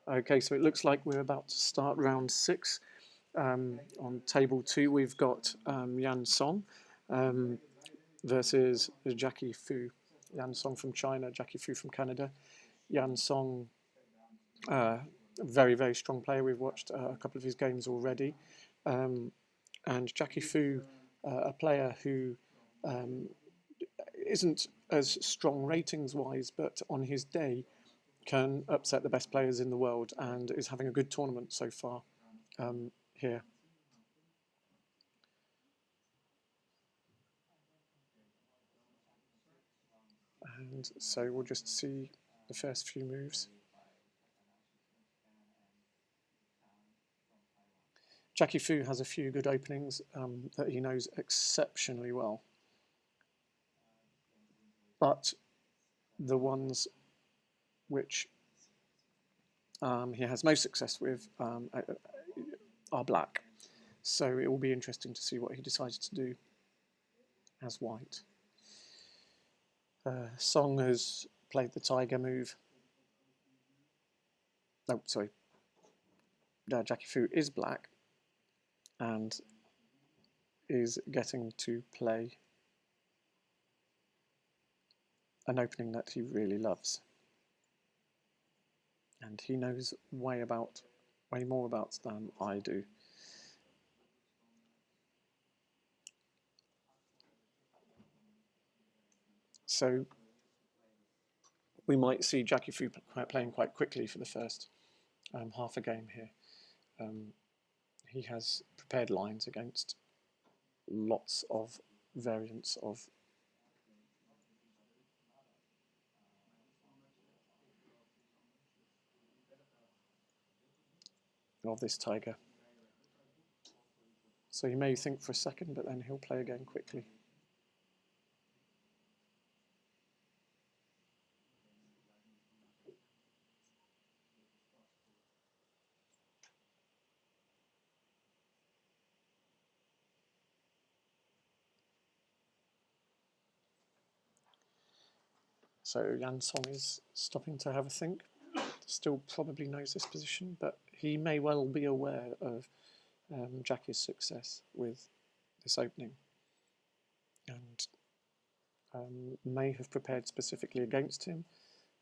Okay, so it looks like we're about to start round 6. On table 2, we've got Yan-SONG versus Jacky-Fu. Yan-SONG from China, Jacky-Fu from Canada. Yan-SONG, very, very strong player. We've watched a couple of his games already. And Jacky-Fu, a player who isn't as strong ratings-wise, but on his day can upset the best players in the world and is having a good tournament so far here. And so we'll just see the first few moves. Jacky-Fu has a few good openings that he knows exceptionally well. But the ones which he has most success with are black. So it will be interesting to see what he decides to do as white. Song has played the tiger move. Oh, sorry. Jacky-Fu is black and is getting to play an opening that he really loves. And he knows way more about than I do. So we might see Jacky-Fu playing quite quickly for the first half a game here. He has prepared lines against lots of variants of this tiger. So he may think for a second, but then he'll play again quickly. So Yan-SONG is stopping to have a think. Still probably knows this position, but he may well be aware of Jacky's success with this opening and may have prepared specifically against him.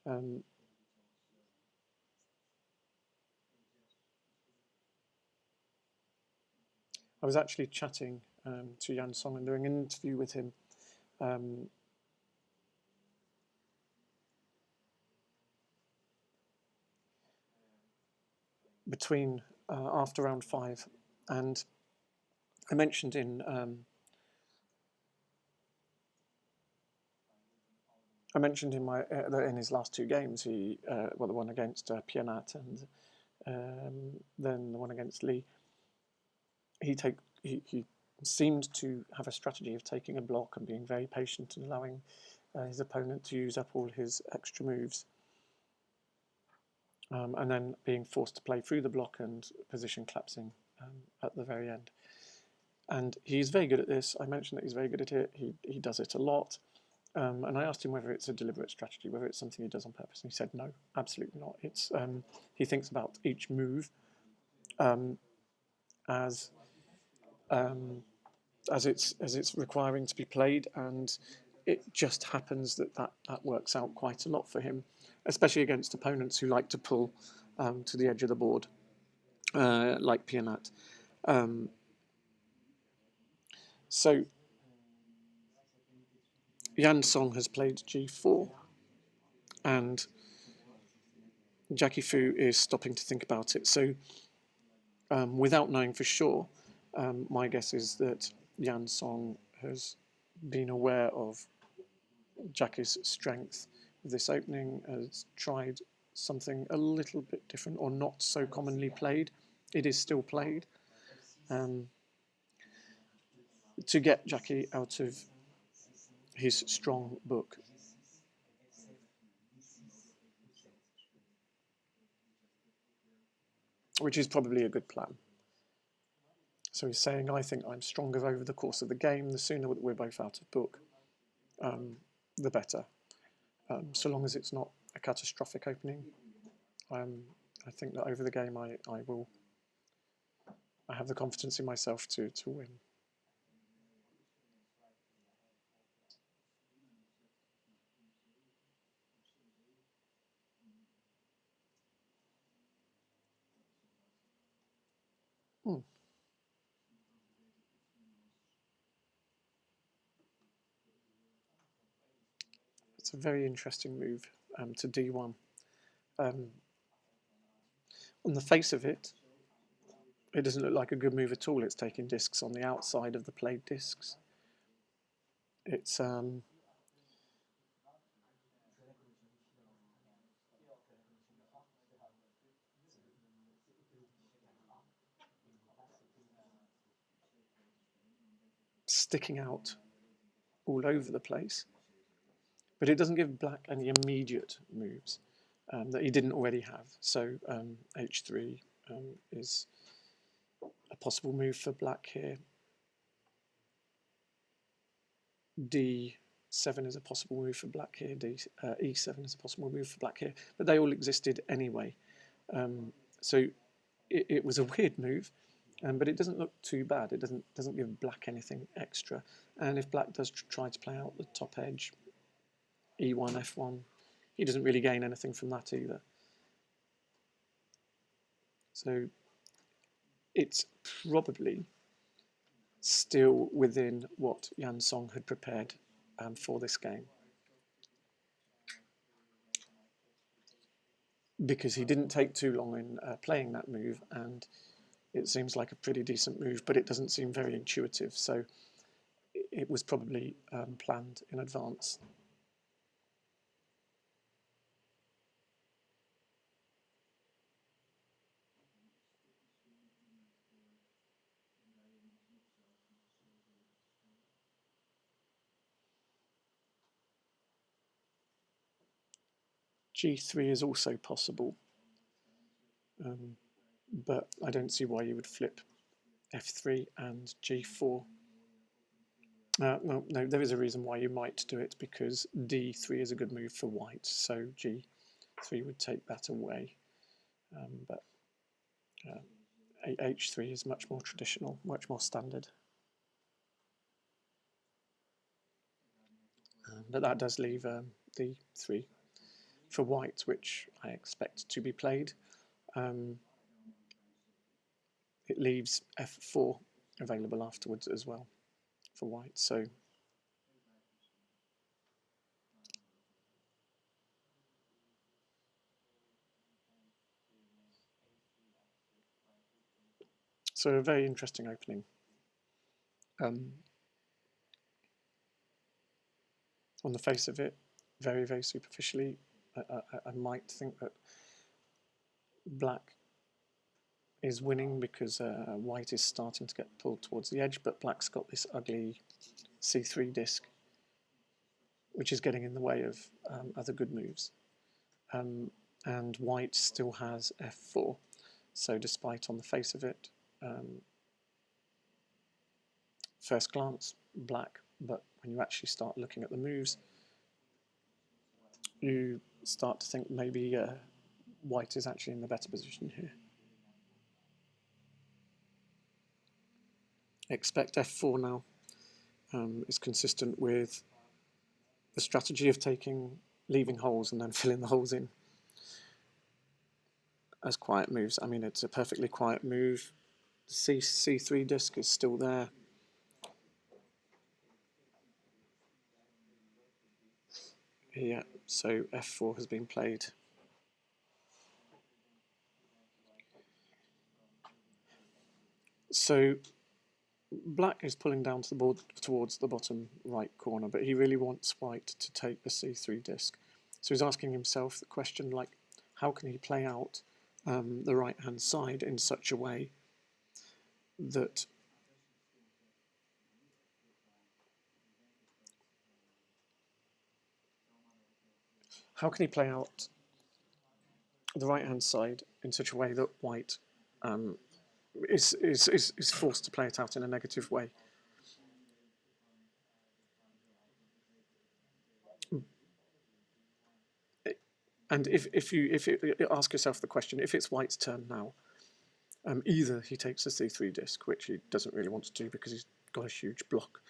I was actually chatting to Yan-SONG and doing an interview with him between after round 5, and I mentioned in my in his last 2 games, he well, the one against Pianat and then the one against Lee, he seemed to have a strategy of taking a block and being very patient and allowing his opponent to use up all his extra moves, and then being forced to play through the block and position collapsing at the very end. And he's very good at this. I mentioned that he's very good at it. He does it a lot. And I asked him whether it's a deliberate strategy, whether it's something he does on purpose, and he said no, absolutely not. It's he thinks about each move as it's requiring to be played, and it just happens that works out quite a lot for him, especially against opponents who like to pull to the edge of the board, like Pianat. So Yan-SONG has played g4, and Jacky-Fu is stopping to think about it. So without knowing for sure, my guess is that Yan-SONG has been aware of Jacky's strength with this opening, has tried something a little bit different or not so commonly played. It is still played to get Jacky out of his strong book. Which is probably a good plan. So he's saying, I think I'm stronger over the course of the game. The sooner we're both out of book, the better. So long as it's not a catastrophic opening, I I think that over the game I have the confidence in myself to win. It's a very interesting move to d1. On the face of it, it doesn't look like a good move at all. It's taking discs on the outside of the played discs. It's sticking out all over the place, but it doesn't give black any immediate moves that he didn't already have. So h3 is a possible move for black here. d7 is a possible move for black here. e7 is a possible move for black here, but they all existed anyway. So it was a weird move, but it doesn't look too bad. It doesn't give black anything extra. And if black does try to play out the top edge, e1, f1, he doesn't really gain anything from that either. So it's probably still within what Jacky-SONG had prepared for this game, because he didn't take too long in playing that move, and it seems like a pretty decent move, but it doesn't seem very intuitive, so it was probably planned in advance. g3 is also possible, but I don't see why you would flip f3 and g4. No, there is a reason why you might do it, because d3 is a good move for white, so g3 would take that away. But h3 is much more traditional, much more standard. But that does leave d3 for white, which I expect to be played. It leaves f4 available afterwards as well for white. So a very interesting opening. On the face of it, very, very superficially, I might think that black is winning because white is starting to get pulled towards the edge, but black's got this ugly c3 disc, which is getting in the way of other good moves. And white still has f4, so despite on the face of it, first glance, black, but when you actually start looking at the moves, you start to think maybe white is actually in the better position here. Expect f4 now is consistent with the strategy of leaving holes and then filling the holes in as quiet moves. I mean, it's a perfectly quiet move. The c3 disc is still there. Yeah, so f4 has been played. So black is pulling down to the board towards the bottom right corner, but he really wants white to take the c3 disc. So he's asking himself the question, like, how can he play out the right-hand side in such a way that white is forced to play it out in a negative way? And if you ask yourself the question, if it's White's turn now, either he takes a c3 disc, which he doesn't really want to do because he's got a huge block.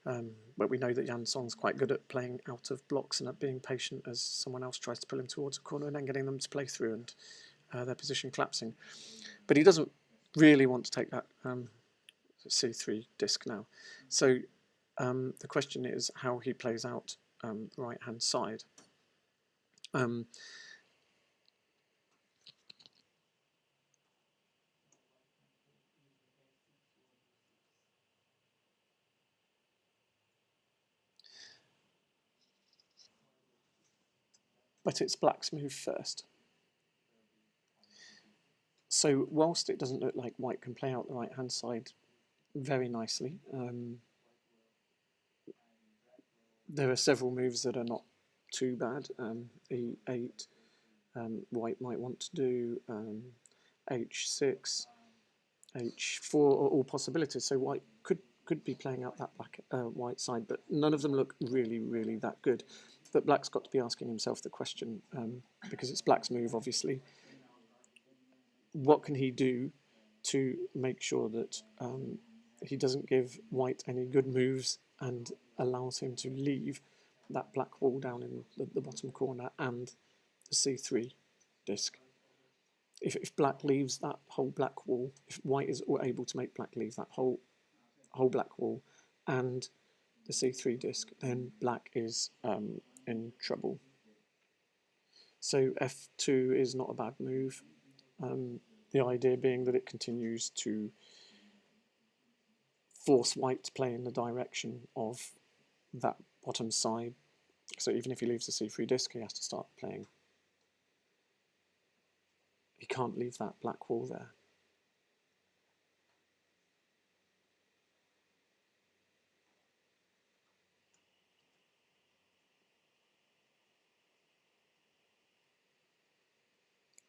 But we know that Yan-Song's quite good at playing out of blocks and at being patient as someone else tries to pull him towards a corner and then getting them to play through and their position collapsing. But he doesn't really want to take that c3 disc now. So the question is how he plays out the right-hand side. But it's Black's move first. So whilst it doesn't look like White can play out the right-hand side very nicely, there are several moves that are not too bad. E8, White might want to do H6, H4 are all possibilities. So White could be playing out that black White side, but none of them look really that good. But Black's got to be asking himself the question, because it's Black's move, obviously. What can he do to make sure that he doesn't give White any good moves and allows him to leave that black wall down in the bottom corner and the c3 disc? If Black leaves that whole black wall, if White is able to make Black leave that whole black wall and the c3 disc, then Black is in trouble. So f2 is not a bad move. The idea being that it continues to force White to play in the direction of that bottom side. So even if he leaves the c3 disc, he has to start playing. He can't leave that black wall there.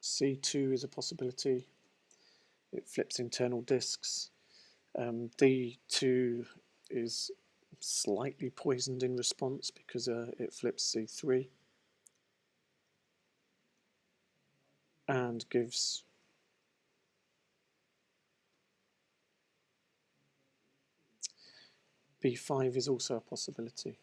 C2 is a possibility. It flips internal discs. D2 is slightly poisoned in response because it flips C3 and gives B5 is also a possibility.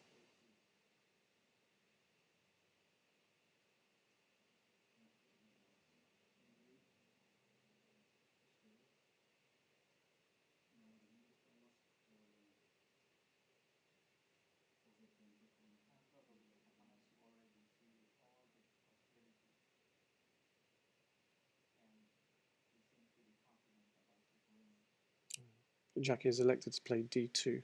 Jacky is elected to play D2.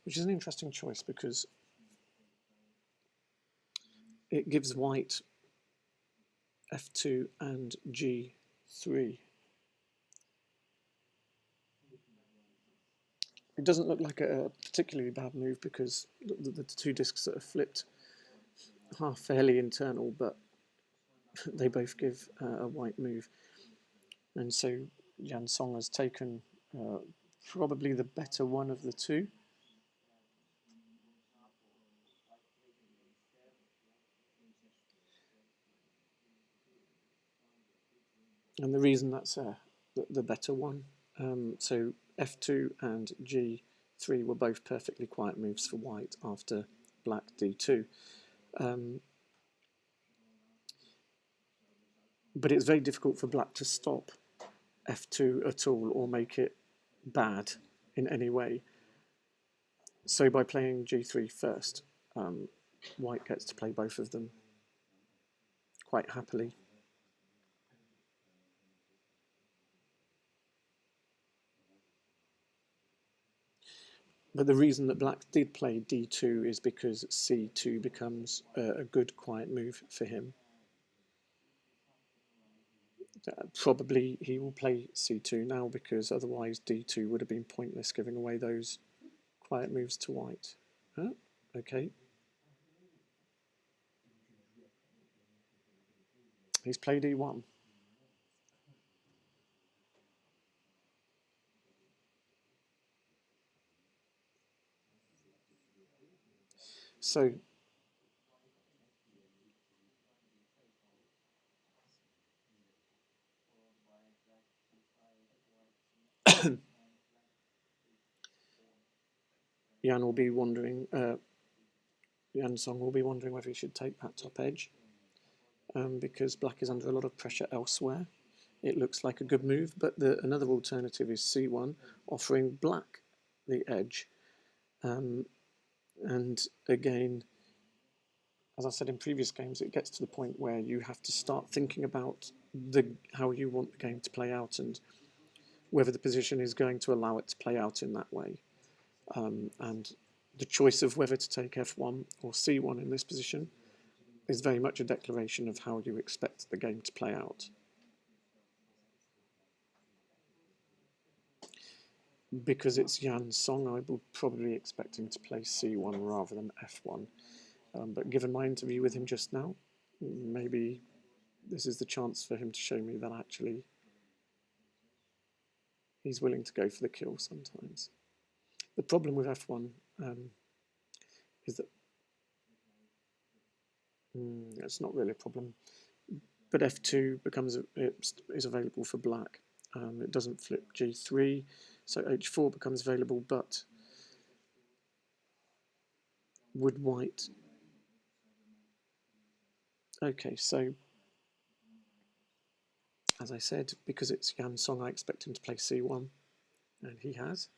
Which is an interesting choice because it gives White F2 and G3. It doesn't look like a particularly bad move because the two discs that are flipped are fairly internal, but they both give a White move. And so Yan-Song has taken probably the better one of the two. And the reason that's the better one, so F2 and G3 were both perfectly quiet moves for White after Black D2. But it's very difficult for Black to stop F2 at all or make it bad in any way. So by playing G3 first, White gets to play both of them quite happily. But the reason that Black did play D2 is because C2 becomes a good quiet move for him. Probably he will play C2 now because otherwise D2 would have been pointless giving away those quiet moves to White. Oh, okay. He's played E1. So Yan will be wondering, Jacky-SONG will be wondering whether he should take that top edge, because black is under a lot of pressure elsewhere. It looks like a good move, but another alternative is c1, offering black the edge. And again, as I said in previous games, it gets to the point where you have to start thinking about how you want the game to play out and whether the position is going to allow it to play out in that way. And the choice of whether to take f1 or c1 in this position is very much a declaration of how you expect the game to play out. Because it's Jacky-SONG, I will probably expect him to play c1 rather than f1. But given my interview with him just now, maybe this is the chance for him to show me that actually he's willing to go for the kill sometimes. The problem with f1 is that it's not really a problem, but f2 is available for black. It doesn't flip g3, so h4 becomes available, but would white... Okay, so as I said, because it's Jacky-SONG, I expect him to play c1, and he has.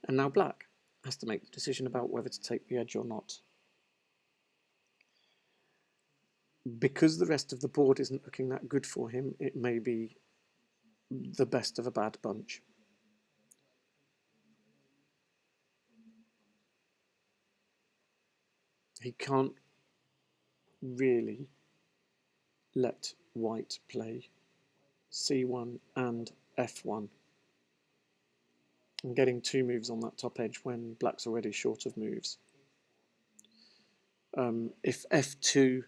And now black has to make the decision about whether to take the edge or not. Because the rest of the board isn't looking that good for him, it may be the best of a bad bunch. He can't really let white play c1 and f1 and getting two moves on that top edge when black's already short of moves. If f2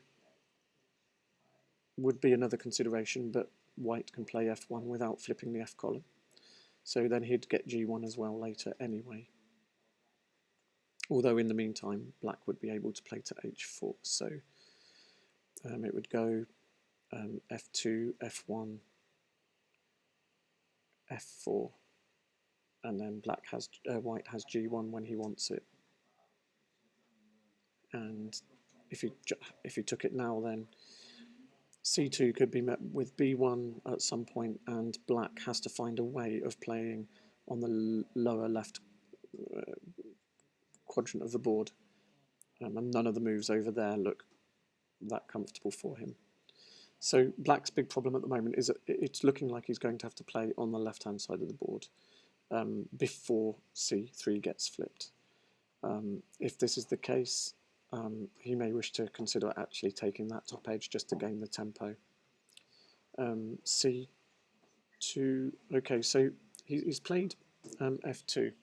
would be another consideration, but white can play f1 without flipping the f column, so then he'd get g1 as well later anyway. Although in the meantime black would be able to play to h4, so it would go f2, f1, f4, and then white has g1 when he wants it. And if he took it now, then c2 could be met with b1 at some point, and black has to find a way of playing on the lower left quadrant of the board, and none of the moves over there look that comfortable for him. So black's big problem at the moment is that it's looking like he's going to have to play on the left-hand side of the board before c3 gets flipped. If this is the case, he may wish to consider actually taking that top edge just to gain the tempo. c2, okay, so he's played f2.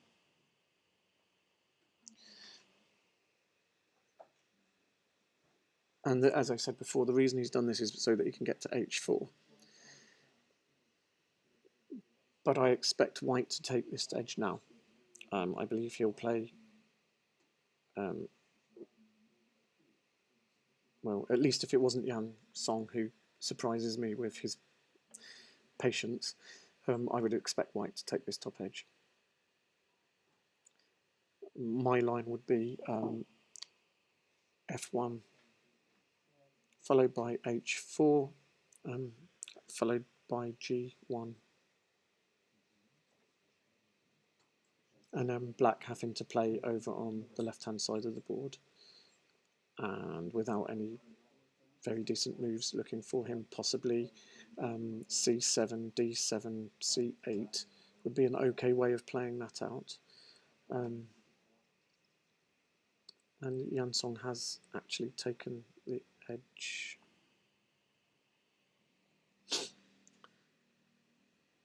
And as I said before, the reason he's done this is so that he can get to h4. But I expect white to take this edge now. I believe he'll play, well, at least if it wasn't Jacky-SONG who surprises me with his patience, I would expect white to take this top edge. My line would be f1, followed by h4, followed by g1. And then black having to play over on the left-hand side of the board, and without any very decent moves looking for him, possibly c7, d7, c8 would be an okay way of playing that out. And Jacky-SONG has actually taken the edge.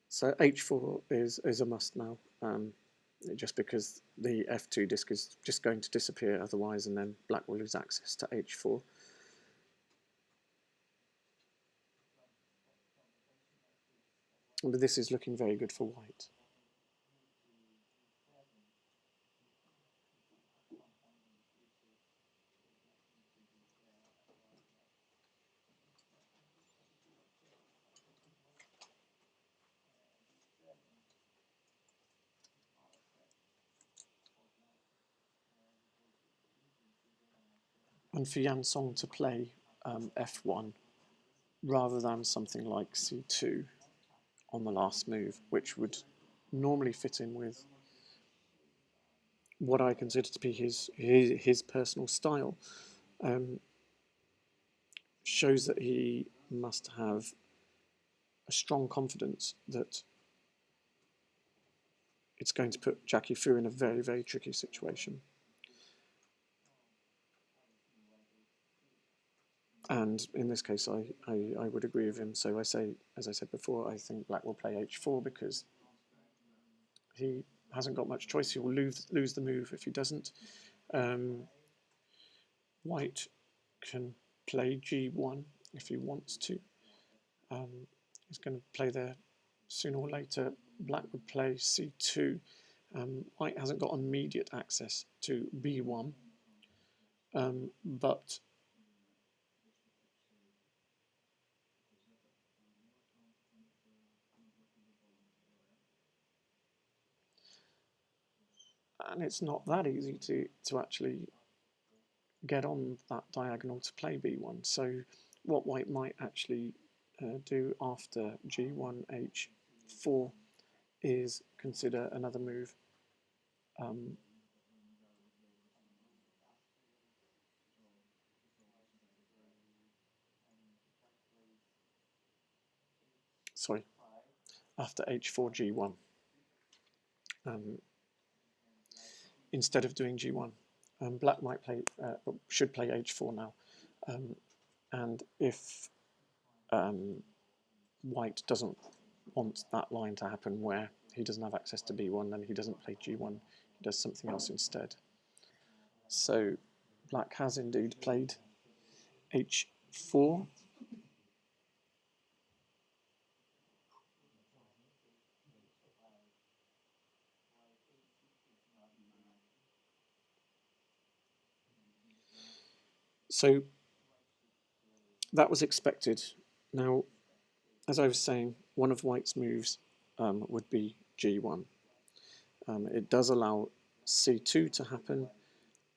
So h4 is a must now, just because the f2 disc is just going to disappear otherwise, and then black will lose access to h4. But this is looking very good for white. and for Yan-Song to play f1 rather than something like c2 on the last move, which would normally fit in with what I consider to be his personal style, shows that he must have a strong confidence that it's going to put Jacky Fu in a very, very tricky situation. And in this case, I would agree with him. So I say, as I said before, I think black will play h4 because he hasn't got much choice. He will lose the move if he doesn't. White can play g1 if he wants to. He's going to play there sooner or later. Black would play c2. White hasn't got immediate access to b1, but and it's not that easy to actually get on that diagonal to play b1. So what white might actually do after g1 h4 is consider another move. Sorry, after h4 g1 instead of doing g1. Black might play, should play h4 now, and if white doesn't want that line to happen where he doesn't have access to b1, then he doesn't play g1, he does something else instead. So black has indeed played h4. So that was expected. Now, as I was saying, one of white's moves would be g1. It does allow c2 to happen,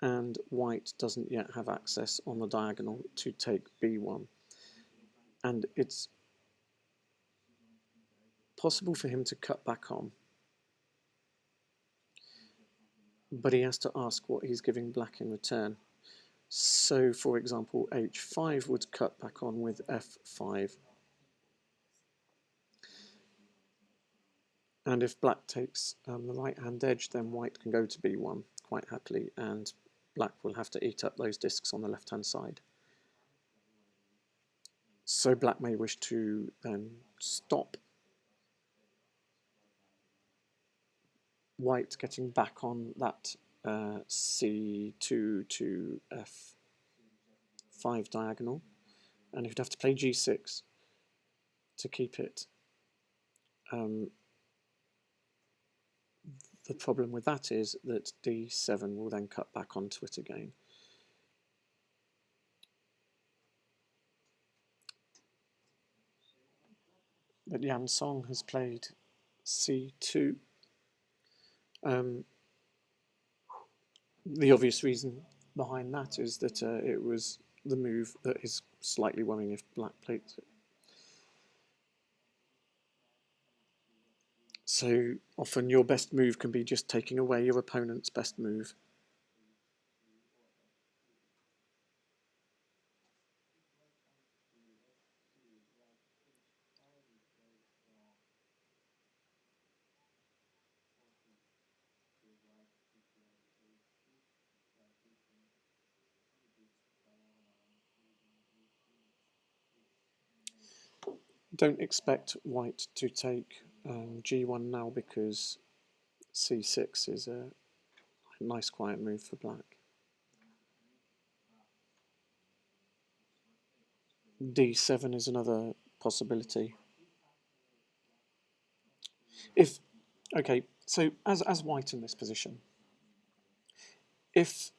and white doesn't yet have access on the diagonal to take b1. And it's possible for him to cut back on, but he has to ask what he's giving black in return. So, for example, h5 would cut back on with f5. And if black takes the right-hand edge, then white can go to b1 quite happily, and black will have to eat up those discs on the left-hand side. So black may wish to then stop white getting back on that c2 to f5 diagonal, and he'd have to play g6 to keep it. The problem with that is that d7 will then cut back onto it again. But Yan-Song has played c2. The obvious reason behind that is that it was the move that is slightly worrying if black plays it. So often your best move can be just taking away your opponent's best move. Don't expect white to take g1 now because c6 is a nice quiet move for black. d7 is another possibility. Okay, so as white in this position, if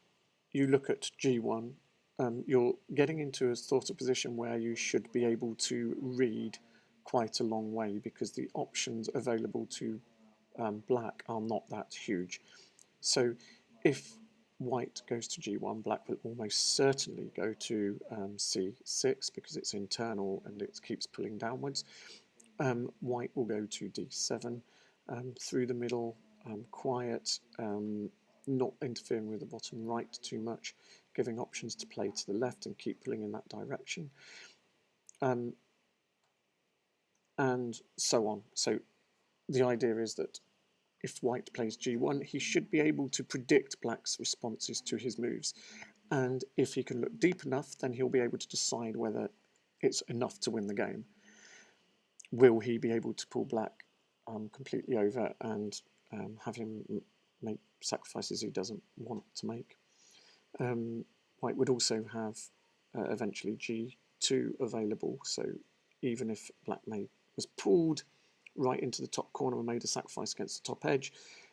you look at g1, you're getting into a sort of position where you should be able to read quite a long way because the options available to black are not that huge. So if white goes to g1, black will almost certainly go to c6 because it's internal and it keeps pulling downwards. White will go to d7, through the middle, quiet, not interfering with the bottom right too much, giving options to play to the left and keep pulling in that direction, and so on. So the idea is that if white plays g1, he should be able to predict black's responses to his moves, and if he can look deep enough, then he'll be able to decide whether it's enough to win the game. Will he be able to pull black completely over and have him make sacrifices he doesn't want to make? White would also have eventually g2 available, so even if black was pulled right into the top corner and made a sacrifice against the top edge,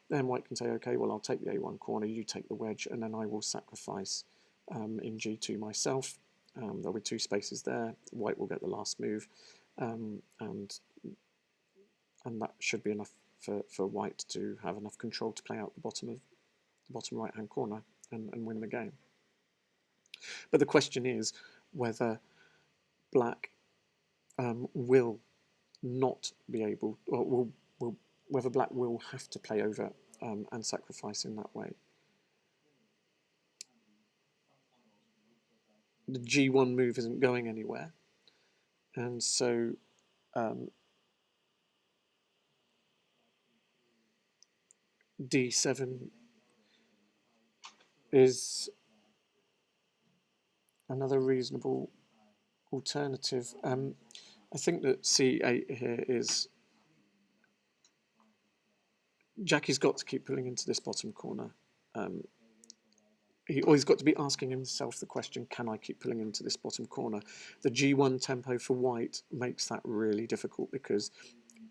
then white can say, okay, well, I'll take the a1 corner, you take the wedge, and then I will sacrifice in g2 myself. There'll be 2 spaces there. White will get the last move, and that should be enough for white to have enough control to play out the bottom right hand corner and win the game. But the question is whether black will not be able, or whether black will have to play over and sacrifice in that way. The g1 move isn't going anywhere, and so d7 is another reasonable alternative. I think that c8 here is, Jacky's got to keep pulling into this bottom corner. He's got to be asking himself the question, can I keep pulling into this bottom corner? The g1 tempo for white makes that really difficult because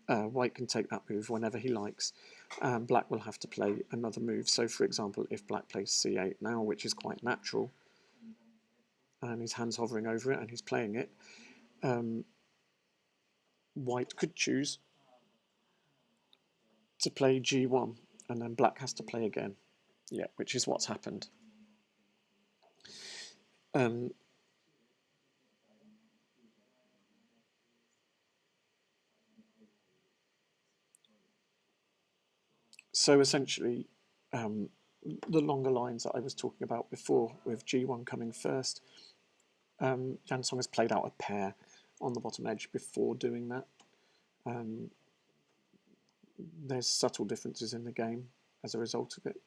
white can take that move whenever he likes. Black will have to play another move. So, for example, if black plays c8 now, which is quite natural, and his hand's hovering over it and he's playing it, white could choose to play g1, and then black has to play again. Yeah, which is what's happened. So essentially, the longer lines that I was talking about before, with g1 coming first, Jacky-SONG has played out a pair on the bottom edge before doing that. There's subtle differences in the game as a result of it,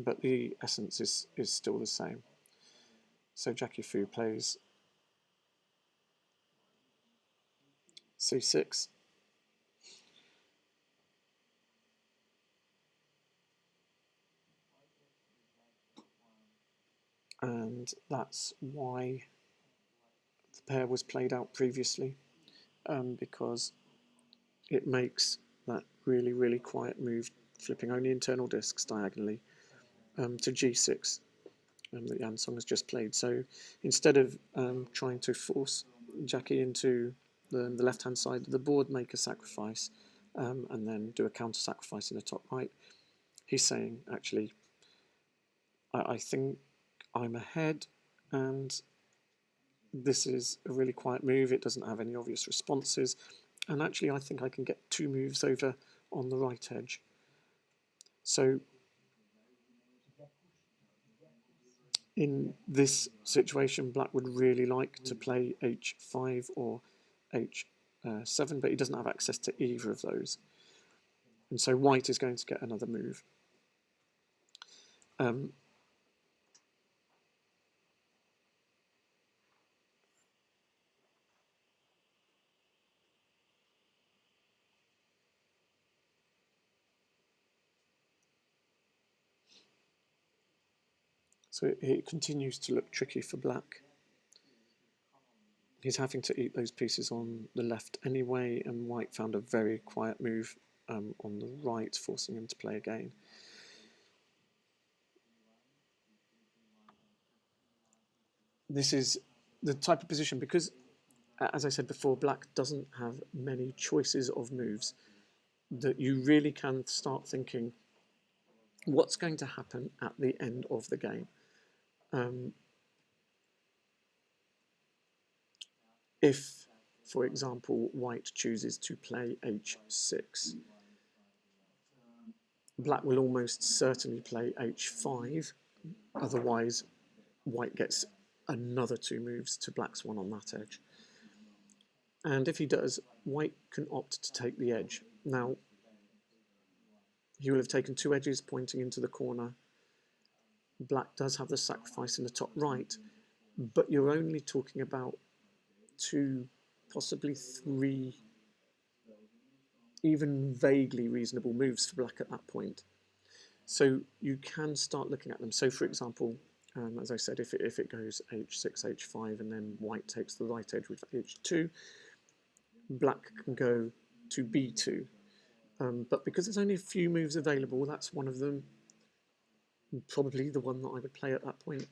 but the essence is still the same. So Jacky-Fu plays c6, and that's why the pair was played out previously, because it makes that really, really quiet move, flipping only internal discs diagonally, to g6 that Jacky-SONG has just played. So instead of trying to force Jacky into the left-hand side of the board, make a sacrifice, and then do a counter-sacrifice in the top right, he's saying, actually, I think I'm ahead, and this is a really quiet move. It doesn't have any obvious responses, and actually I think I can get 2 moves over on the right edge. So in this situation, black would really like to play h5 or h7, but he doesn't have access to either of those. And so white is going to get another move. So it continues to look tricky for black. He's having to eat those pieces on the left anyway, and white found a very quiet move on the right, forcing him to play again. This is the type of position, because, as I said before, black doesn't have many choices of moves, that you really can start thinking, what's going to happen at the end of the game? If, for example, white chooses to play h6, black will almost certainly play h5, otherwise white gets another 2 moves to black's 1 on that edge. And if he does, white can opt to take the edge. Now, he will have taken 2 edges pointing into the corner. Black does have the sacrifice in the top right, but you're only talking about 2, possibly 3, even vaguely reasonable moves for black at that point. So you can start looking at them. So for example, as I said, if it goes h6, h5, and then white takes the right edge with h2, black can go to b2. But because there's only a few moves available, that's one of them, probably the one that I would play at that point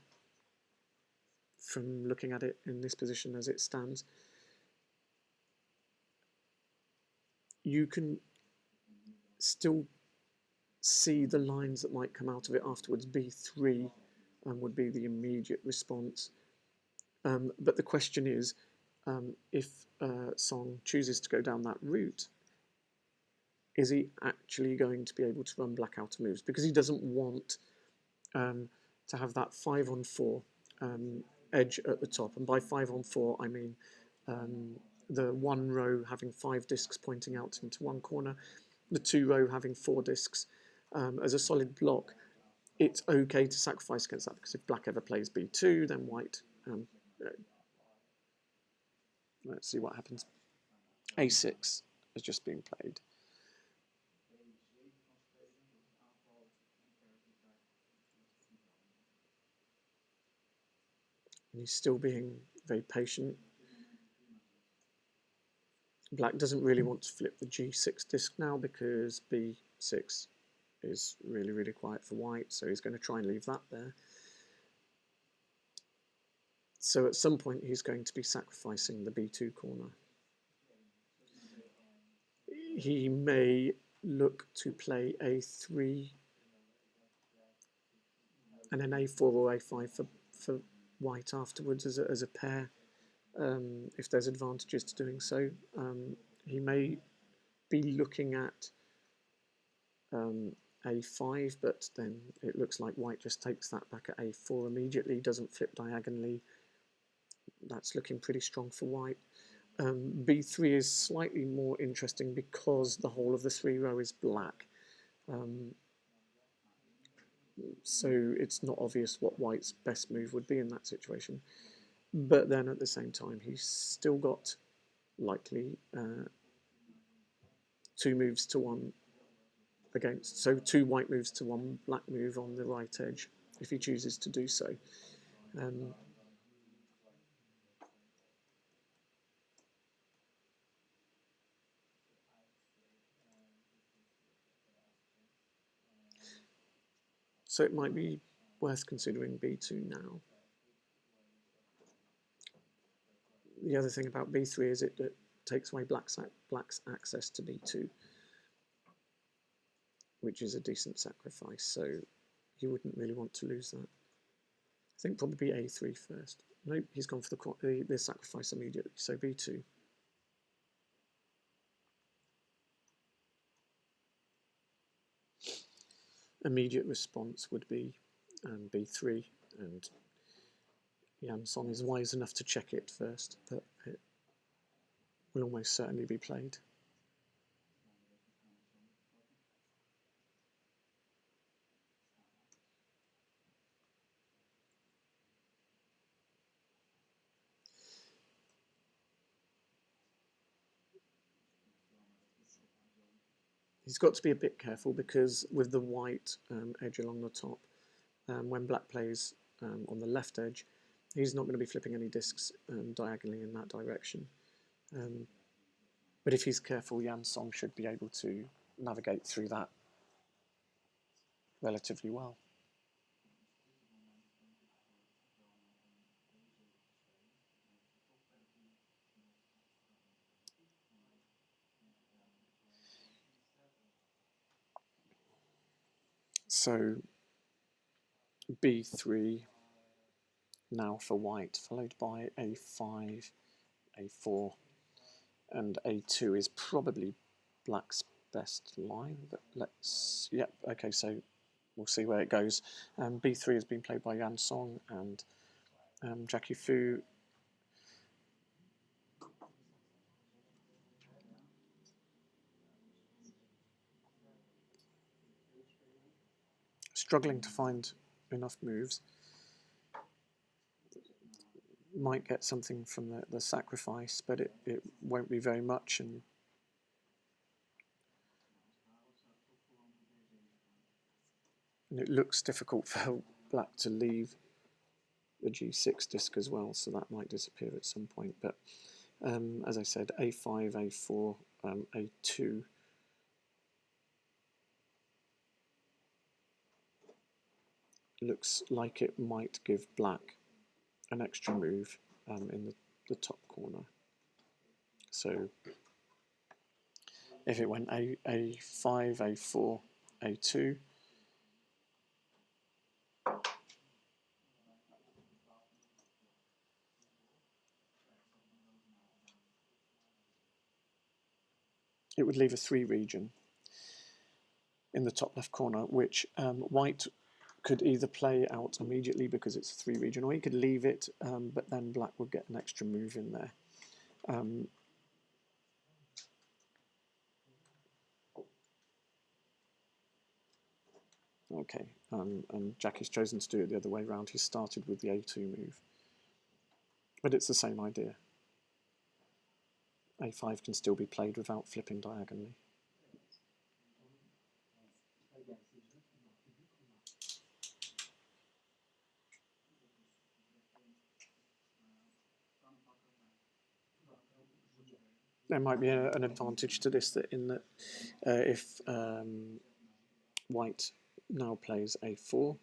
from looking at it in this position as it stands. You can still see the lines that might come out of it afterwards. b3 would be the immediate response. But the question is, if Song chooses to go down that route, is he actually going to be able to run black out of moves? Because he doesn't want to have that 5-on-4 edge at the top. And by 5-on-4, I mean the 1 row having 5 discs pointing out into one corner, the 2 row having 4 discs as a solid block. It's okay to sacrifice against that, because if black ever plays b2, then white, let's see what happens. a6 has just been played. And he's still being very patient. Black doesn't really want to flip the g6 disc now, because b6 is really, really quiet for white, so he's going to try and leave that there. So at some point he's going to be sacrificing the b2 corner. He may look to play a3 and then a4 or a5 for white afterwards as a pair, if there's advantages to doing so. He may be looking at a5, but then it looks like white just takes that back at a4 immediately, doesn't flip diagonally. That's looking pretty strong for white. b3 is slightly more interesting because the whole of the 3 row is black. So it's not obvious what white's best move would be in that situation. But then at the same time, he's still got likely 2 moves to 1 against, so 2 white moves to 1 black move on the right edge, if he chooses to do so. So it might be worth considering b2 now. The other thing about b3 is it takes away black's access to b2, which is a decent sacrifice, so you wouldn't really want to lose that. I think probably a3 first. Nope, he's gone for the sacrifice immediately, so b2. Immediate response would be b3, and Yan-Song is wise enough to check it first, but it will almost certainly be played. He's got to be a bit careful, because with the white edge along the top, when black plays on the left edge, he's not going to be flipping any discs diagonally in that direction. But if he's careful, Yan-Song should be able to navigate through that relatively well. So b3 now for white, followed by a5, a4, and a2 is probably black's best line, but let's, yep, okay, so we'll see where it goes. b3 has been played by Jacky-SOng and Jacky-Fu. Struggling to find enough moves. Might get something from the sacrifice, but it won't be very much, and it looks difficult for black to leave the g6 disc as well, so that might disappear at some point. But as I said, a5, a4, a2. Looks like it might give black an extra move in the top corner. So if it went a5, a4, a2, it would leave a 3 region in the top left corner, which white could either play out immediately because it's a 3 region, or he could leave it, but then black would get an extra move in there. Okay, and Jacky's chosen to do it the other way around. He started with the a2 move, but it's the same idea. a5 can still be played without flipping diagonally. There might be an advantage to this, that in that if white now plays a4,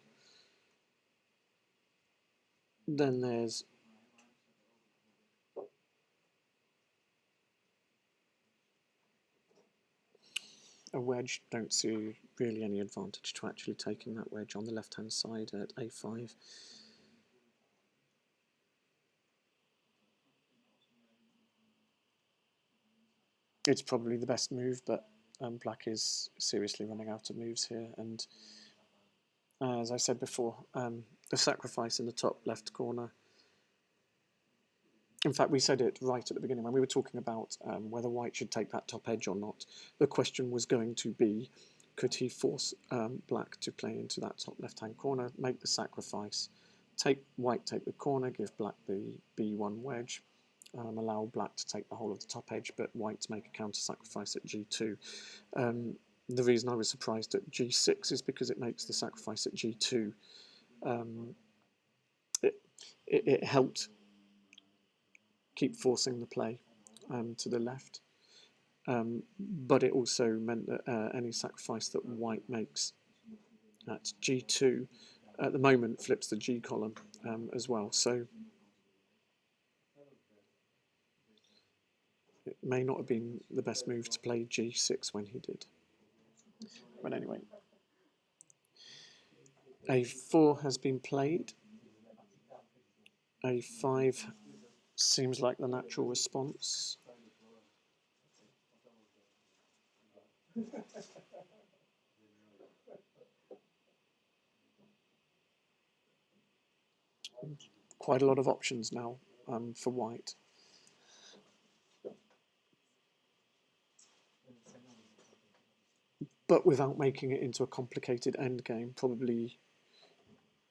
then there's a wedge. Don't see really any advantage to actually taking that wedge on the left hand side at a5. It's probably the best move, but black is seriously running out of moves here, and as I said before, the sacrifice in the top left corner. In fact, we said it right at the beginning when we were talking about whether white should take that top edge or not. The question was going to be, could he force black to play into that top left-hand corner, make the sacrifice, white take the corner, give black the b1 wedge, allow black to take the whole of the top edge, but white to make a counter-sacrifice at g2. The reason I was surprised at g6 is because it makes the sacrifice at g2. It helped keep forcing the play to the left, but it also meant that any sacrifice that white makes at g2 at the moment flips the g column as well, so it may not have been the best move to play g6 when he did. But anyway, a4 has been played. a5 seems like the natural response. Quite a lot of options now for white. But without making it into a complicated endgame, probably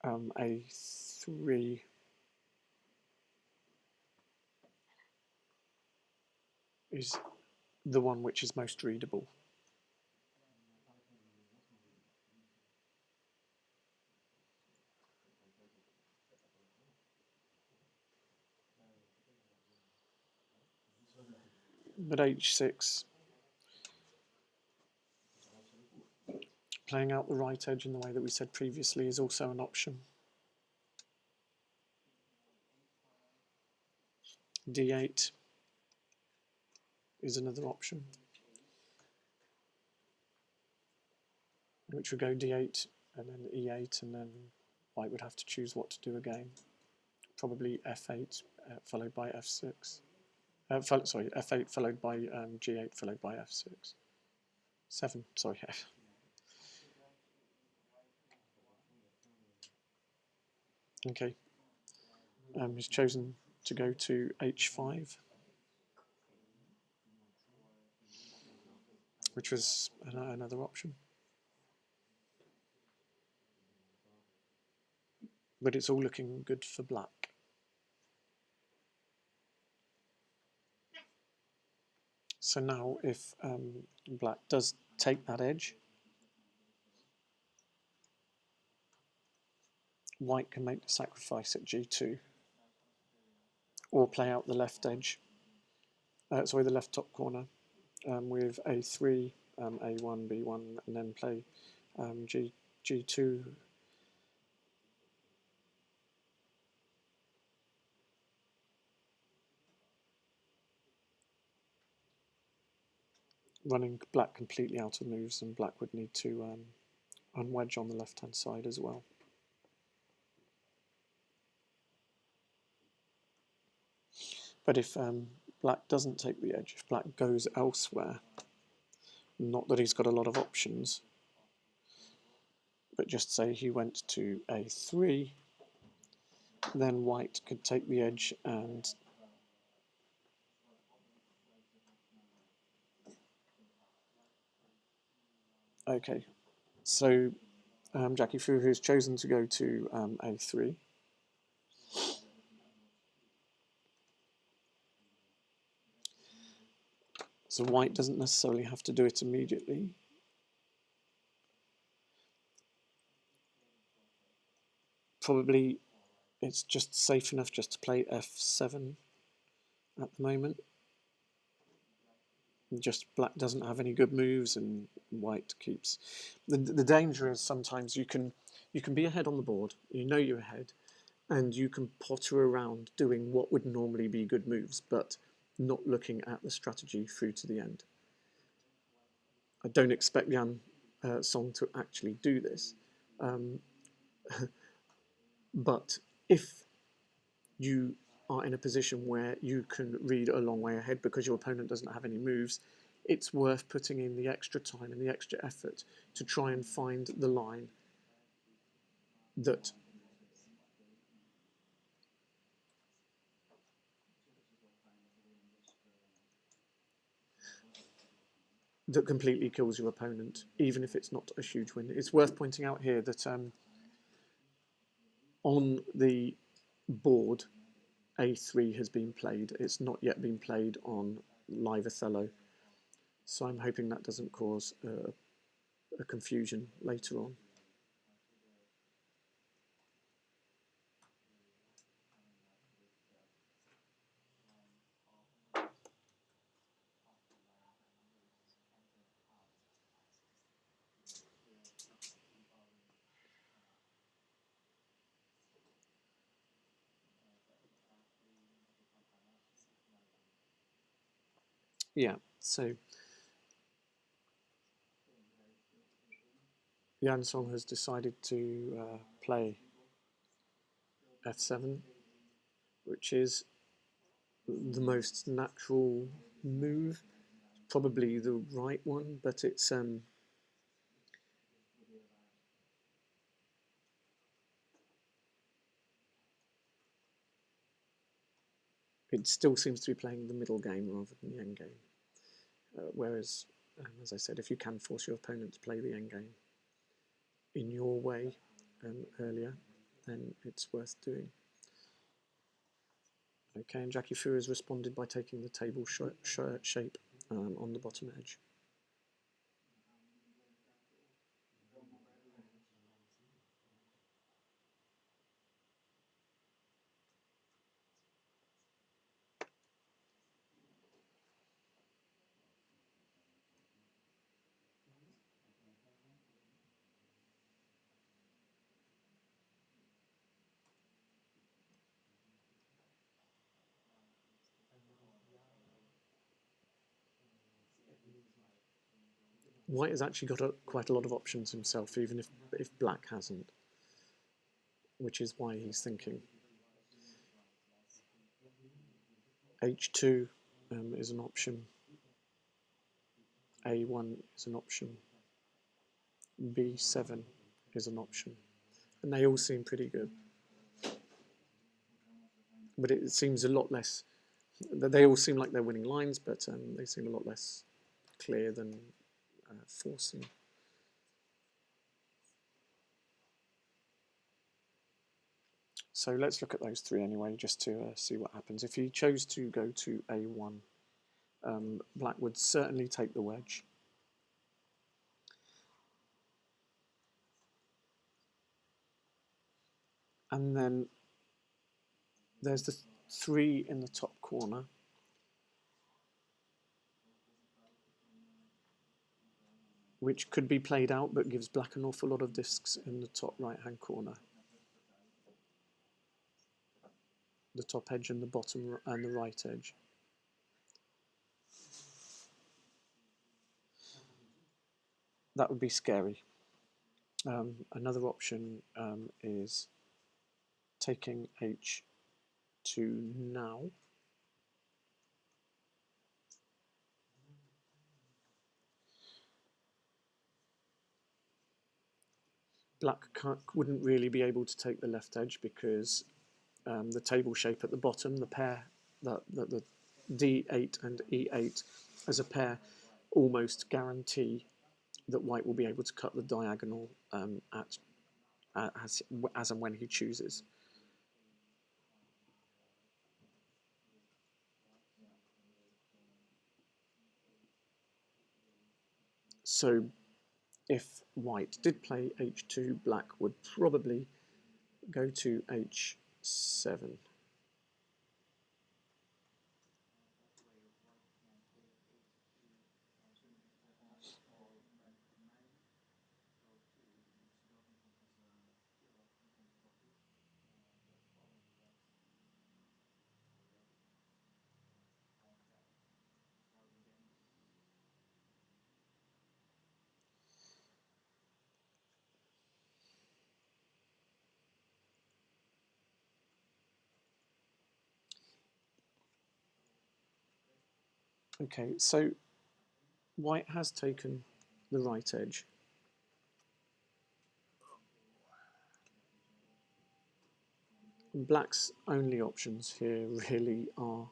a3 is the one which is most readable. But h6, playing out the right edge in the way that we said previously, is also an option. d8 is another option, which would go d8, and then e8, and then white would have to choose what to do again. Probably f8 followed by f6. Sorry, f8 followed by g8 followed by f6. 7, sorry. Okay. He's chosen to go to h5, which was another option. But it's all looking good for black. So now if black does take that edge, white can make the sacrifice at g2, or play out the left edge, the left top corner, with a3, a1, b1, and then play g2. Running black completely out of moves, and black would need to unwedge on the left hand side as well. But if black doesn't take the edge, if black goes elsewhere, not that he's got a lot of options, but just say he went to a3, then white could take the edge and okay, so Jacky-Fu has chosen to go to a3. So white doesn't necessarily have to do it immediately. Probably it's just safe enough just to play f7 at the moment. Just black doesn't have any good moves, and white keeps. The danger is sometimes you can be ahead on the board, you know you're ahead, and you can potter around doing what would normally be good moves, but not looking at the strategy through to the end. I don't expect Jacky-SONG to actually do this, but if you are in a position where you can read a long way ahead because your opponent doesn't have any moves, it's worth putting in the extra time and the extra effort to try and find the line that completely kills your opponent, even if it's not a huge win. It's worth pointing out here that on the board, a3 has been played. It's not yet been played on live Othello, so I'm hoping that doesn't cause a confusion later on. Yeah, so Jacky-SONG has decided to play f7, which is the most natural move, probably the right one, but it's it still seems to be playing the middle game rather than the end game. Whereas, as I said, if you can force your opponent to play the end game in your way earlier, then it's worth doing. Okay, and Jacky-Fu has responded by taking the table shape on the bottom edge. white has actually got quite a lot of options himself, even if black hasn't, which is why he's thinking. H2 is an option. A1 is an option. B7 is an option. And they all seem pretty good. But it seems a lot less, they all seem like they're winning lines, but they seem a lot less clear than forcing. So let's look at those three anyway, just to see what happens. If he chose to go to A1, black would certainly take the wedge. And then there's the 3 in the top corner. Which could be played out, but gives black an awful lot of discs in the top right-hand corner. The top edge and the bottom and the right edge. That would be scary. Another option is taking H2 now. Black wouldn't really be able to take the left edge because the table shape at the bottom, the pair, the D8 and E8 as a pair almost guarantee that white will be able to cut the diagonal as and when he chooses. So if white did play H2, black would probably go to H7. Okay, so white has taken the right edge. Black's only options here really are,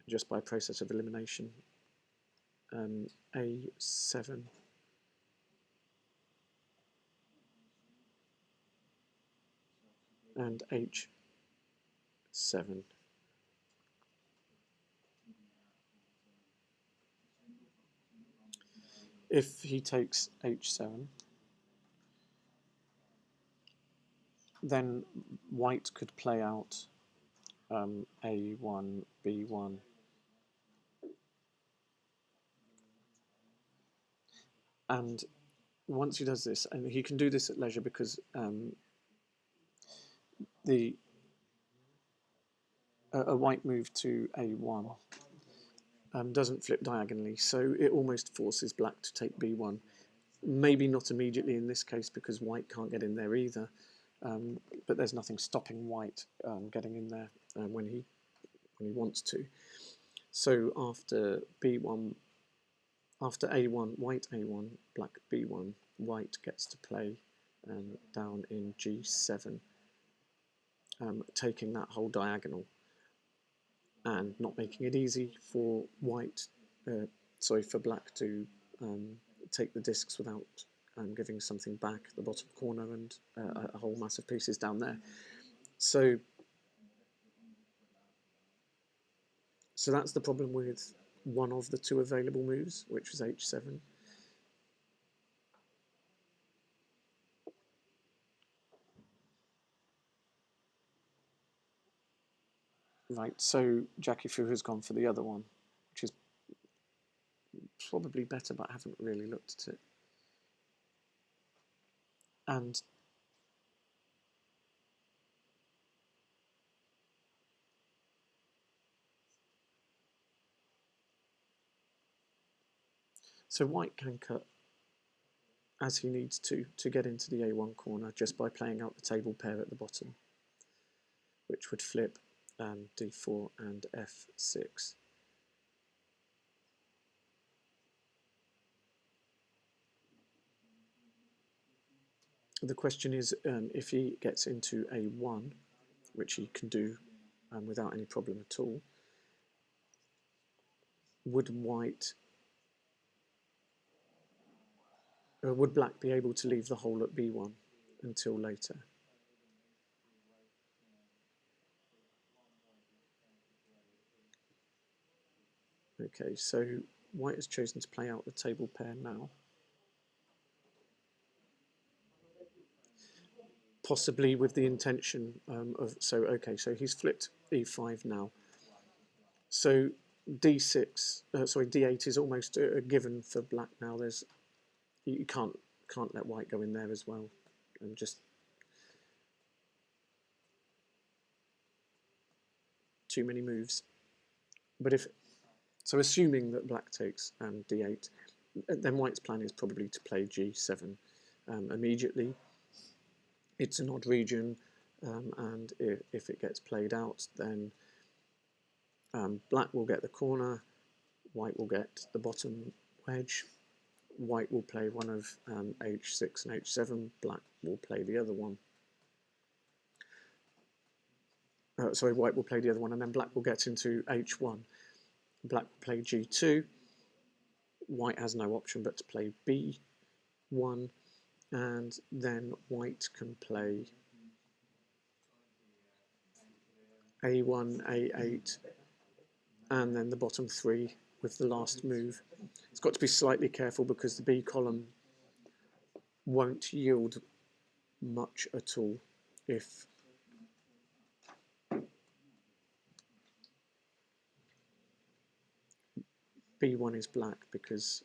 just by process of elimination, A7 and H7. If he takes H7, then white could play out A1, B1. And once he does this, and he can do this at leisure because a white move to A1 doesn't flip diagonally, so it almost forces black to take B1. Maybe not immediately in this case because white can't get in there either, but there's nothing stopping white getting in there when he wants to. So after B1, after A1, white A1, black B1, white gets to play down in G7, taking that whole diagonal and not making it easy for white, for black to take the discs without giving something back at the bottom corner and a whole mass of pieces down there. So that's the problem with one of the two available moves, which was H7. Right, so Jacky-Fu has gone for the other one, which is probably better, but I haven't really looked at it. And So white can cut as he needs to get into the A1 corner just by playing out the table pair at the bottom, which would flip D4 and F6. The question is, if he gets into A1, which he can do without any problem at all, would black be able to leave the hole at B1 until later? Okay, so white has chosen to play out the table pair now. Possibly with the intention so he's flipped E5 now. So D8 is almost a given for black now. You can't let white go in there as well, and just too many moves. But assuming that black takes D8, then white's plan is probably to play G7 immediately. It's an odd region, and if it gets played out, then black will get the corner, white will get the bottom wedge, white will play one of H6 and H7, black will play the other one. White will play the other one, and then black will get into H1. Black will play G2, white has no option but to play B1, and then white can play A1, A8, and then the bottom three with the last move. It's got to be slightly careful because the B column won't yield much at all if B1 is black, because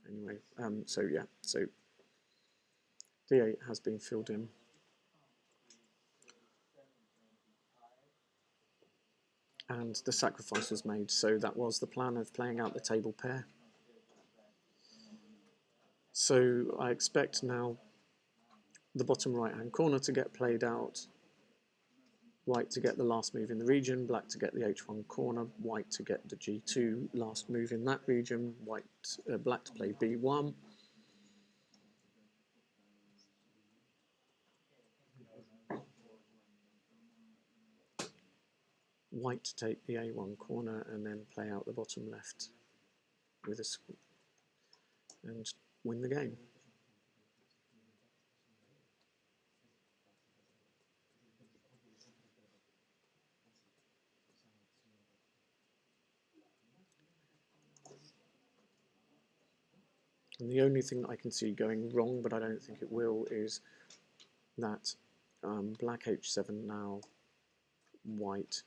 anyway, so D8 has been filled in. And the sacrifice was made, so that was the plan of playing out the table pair. So I expect now the bottom right-hand corner to get played out, white to get the last move in the region, black to get the H1 corner, white to get the G2 last move in that region, black to play B1. White to take the A1 corner and then play out the bottom left with a sweep and win the game. And the only thing that I can see going wrong, but I don't think it will, is that black H7 now, white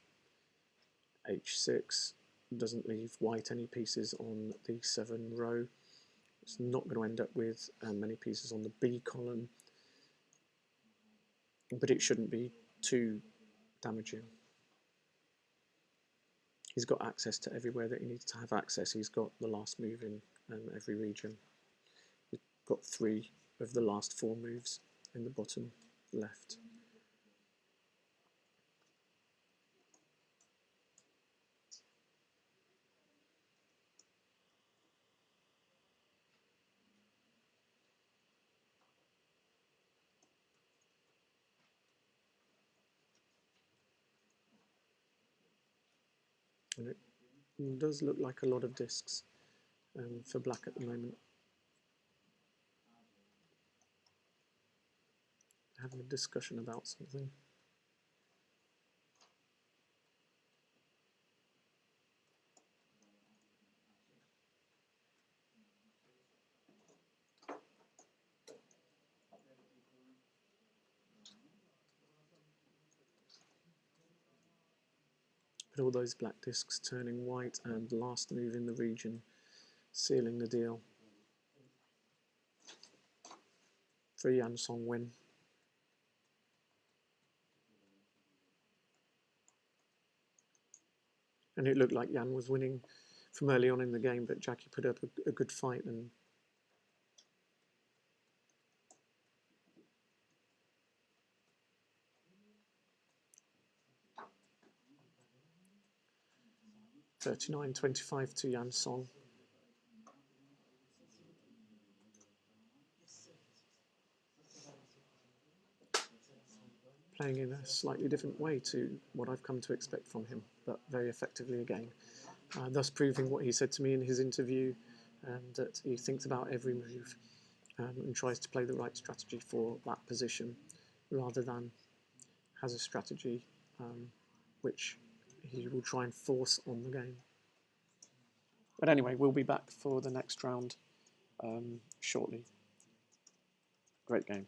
H6 doesn't leave white any pieces on the 7 row. It's not going to end up with many pieces on the B column, but it shouldn't be too damaging. He's got access to everywhere that he needs to have access. He's got the last move in every region. He's got 3 of the last 4 moves in the bottom left. And it does look like a lot of discs for black at the moment. Having a discussion about something. But all those black discs turning white, and last move in the region sealing the deal for Jacky-SONG win. And it looked like Yan was winning from early on in the game, but Jacky put up a good fight and (39-25) to Yan-Song. Playing in a slightly different way to what I've come to expect from him, but very effectively again. Thus proving what he said to me in his interview, and that he thinks about every move and tries to play the right strategy for that position, rather than has a strategy which he will try and force on the game. But anyway, we'll be back for the next round shortly. Great game.